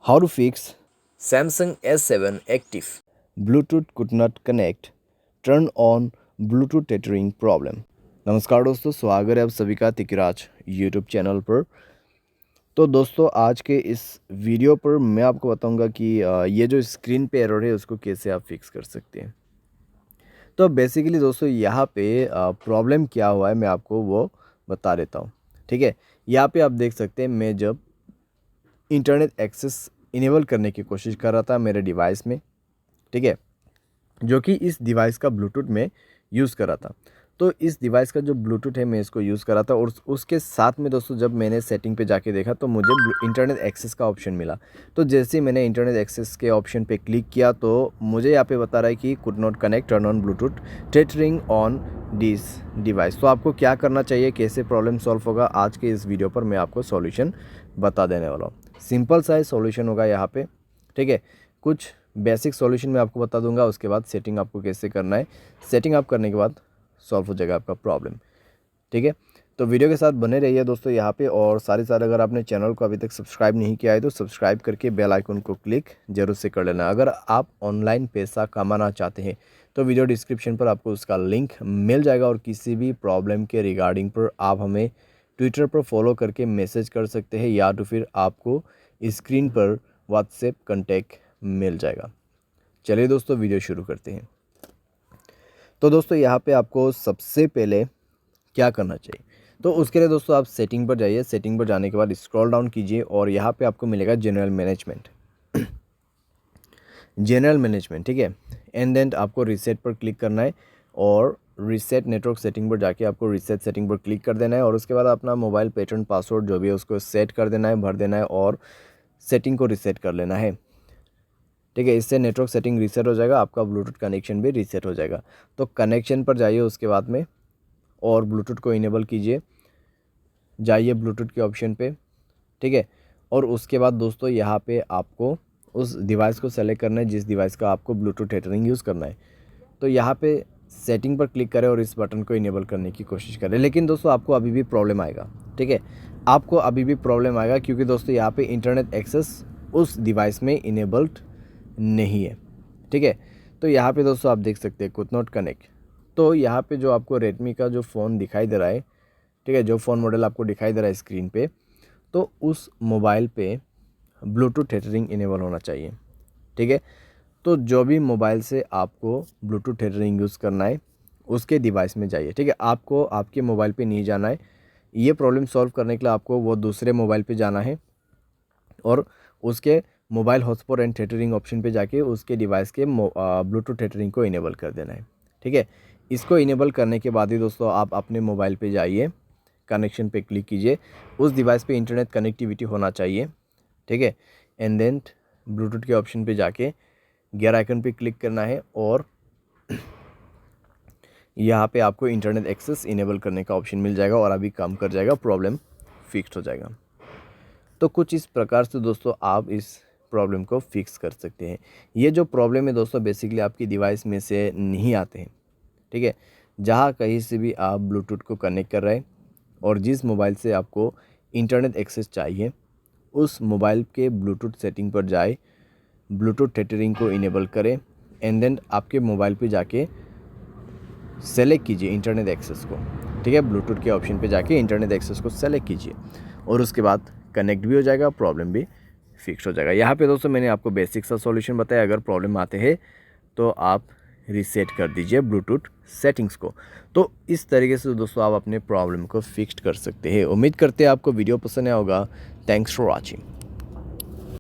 How to fix Samsung S7 active. Bluetooth could not connect. Turn on Bluetooth tethering problem. नमस्कार दोस्तों, स्वागत है आप सभी का तिकराज यूट्यूब चैनल पर। तो दोस्तों आज के इस वीडियो पर मैं आपको बताऊंगा कि ये जो स्क्रीन पे एरर है उसको कैसे आप फिक्स कर सकते हैं। तो बेसिकली दोस्तों यहाँ पे प्रॉब्लम क्या हुआ है मैं आपको वो बता देता हूँ। ठीक है, यहाँ पे आप देख सकते हैं मैं जब इंटरनेट एक्सेस इनेबल करने की कोशिश कर रहा था मेरे डिवाइस में, ठीक है, जो कि इस डिवाइस का ब्लूटूथ में यूज़ कर रहा था। तो इस डिवाइस का जो ब्लूटूथ है मैं इसको यूज़ कर रहा था और उसके साथ में दोस्तों जब मैंने सेटिंग पे जाके देखा तो मुझे इंटरनेट एक्सेस का ऑप्शन मिला। तो जैसे ही मैंने इंटरनेट एक्सेस के ऑप्शन पे क्लिक किया तो मुझे यहाँ पे बता रहा है कि could not connect, turn on Bluetooth tethering on this device. तो आपको क्या करना चाहिए, कैसे प्रॉब्लम सॉल्व होगा, आज के इस वीडियो पर मैं आपको सॉल्यूशन बता देने वाला हूँ। सिंपल सा सॉल्यूशन होगा यहाँ पे, ठीक है। कुछ बेसिक सॉल्यूशन मैं आपको बता दूंगा, उसके बाद सेटिंग आपको कैसे करना है। सेटिंग आप करने के बाद सॉल्व हो जाएगा आपका प्रॉब्लम, ठीक है। तो वीडियो के साथ बने रहिए दोस्तों यहाँ पे, और साथ अगर आपने चैनल को अभी तक सब्सक्राइब नहीं किया है तो सब्सक्राइब करके बेल आइकन को क्लिक जरूर से कर लेना। अगर आप ऑनलाइन पैसा कमाना चाहते हैं तो वीडियो डिस्क्रिप्शन पर आपको उसका लिंक मिल जाएगा, और किसी भी प्रॉब्लम के रिगार्डिंग पर आप हमें ट्विटर पर फॉलो करके मैसेज कर सकते हैं, या तो फिर आपको स्क्रीन पर व्हाट्सएप कॉन्टैक्ट मिल जाएगा। चलिए दोस्तों वीडियो शुरू करते हैं। तो दोस्तों यहाँ पे आपको सबसे पहले क्या करना चाहिए, तो उसके लिए दोस्तों आप सेटिंग पर जाइए। सेटिंग पर जाने के बाद स्क्रॉल डाउन कीजिए और यहाँ पे आपको मिलेगा जनरल मैनेजमेंट। जनरल मैनेजमेंट, ठीक है। एंड देन आपको रीसेट पर क्लिक करना है और रीसेट नेटवर्क सेटिंग पर जाके आपको रीसेट सेटिंग पर क्लिक कर देना है, और उसके बाद अपना मोबाइल पैटर्न पासवर्ड जो भी है उसको सेट कर देना है, भर देना है और सेटिंग को रीसेट कर लेना है, ठीक है। इससे नेटवर्क सेटिंग रीसेट हो जाएगा, आपका ब्लूटूथ कनेक्शन भी रीसेट हो जाएगा। तो कनेक्शन पर जाइए उसके बाद में और ब्लूटूथ को इनेबल कीजिए, जाइए ब्लूटूथ के ऑप्शन पे, ठीक है। और उसके बाद दोस्तों यहाँ पे आपको उस डिवाइस को सेलेक्ट करना है जिस डिवाइस का आपको ब्लूटूथ टेथरिंग यूज़ करना है। तो यहाँ पे सेटिंग पर क्लिक करें और इस बटन को इनेबल करने की कोशिश करें। लेकिन दोस्तों आपको अभी भी प्रॉब्लम आएगा, ठीक है, आपको अभी भी प्रॉब्लम आएगा, क्योंकि दोस्तों यहाँ पे इंटरनेट एक्सेस उस डिवाइस में इनेबल्ड नहीं है, ठीक है। तो यहाँ पे दोस्तों आप देख सकते हैं कुड नॉट कनेक्ट। तो यहाँ पे जो आपको रेडमी का जो फ़ोन दिखाई दे रहा है, ठीक है, जो फ़ोन मॉडल आपको दिखाई दे रहा है स्क्रीन पे, तो उस मोबाइल पे ब्लूटूथ टेथरिंग इनेबल होना चाहिए, ठीक है। तो जो भी मोबाइल से आपको ब्लूटूथ टेथरिंग यूज़ करना है उसके डिवाइस में जाइए, ठीक है। आपको आपके मोबाइल पे नहीं जाना है, ये प्रॉब्लम सॉल्व करने के लिए आपको वो दूसरे मोबाइल पे जाना है और उसके mobile hotspot and tethering option पे जाके उसके डिवाइस के ब्लूटूथ टेथरिंग को इनेबल कर देना है, ठीक है। इसको इनेबल करने के बाद ही दोस्तों आप अपने मोबाइल पे जाइए, कनेक्शन पे क्लिक कीजिए, उस डिवाइस पे इंटरनेट कनेक्टिविटी होना चाहिए, ठीक है। एंड देन ब्लूटूथ के ऑप्शन पे जाके गियर आइकन पे क्लिक करना है और यहाँ पे आपको इंटरनेट एक्सेस इनेबल करने का ऑप्शन मिल जाएगा और अभी काम कर जाएगा, प्रॉब्लम फिक्स हो जाएगा। तो कुछ इस प्रकार से दोस्तों आप इस प्रॉब्लम को फिक्स कर सकते हैं। ये जो प्रॉब्लम है दोस्तों बेसिकली आपकी डिवाइस में से नहीं आते हैं, ठीक है। जहाँ कहीं से भी आप ब्लूटूथ को कनेक्ट कर रहे हैं और जिस मोबाइल से आपको इंटरनेट एक्सेस चाहिए उस मोबाइल के ब्लूटूथ सेटिंग पर जाए, ब्लूटूथ टेथरिंग को इनेबल करें एंड देन आपके मोबाइल पे जाके सेलेक्ट कीजिए इंटरनेट एक्सेस को, ठीक है। ब्लूटूथ के ऑप्शन पे जाके इंटरनेट एक्सेस को सेलेक्ट कीजिए और उसके बाद कनेक्ट भी हो जाएगा, प्रॉब्लम भी फिक्स हो जाएगा। यहाँ पे दोस्तों मैंने आपको बेसिक सा सॉल्यूशन बताया। अगर प्रॉब्लम आते हैं तो आप रीसेट कर दीजिए ब्लूटूथ सेटिंग्स को। तो इस तरीके से दोस्तों आप अपने प्रॉब्लम को फिक्स कर सकते हैं। उम्मीद करते हैं आपको वीडियो पसंद आया होगा। Thanks for watching.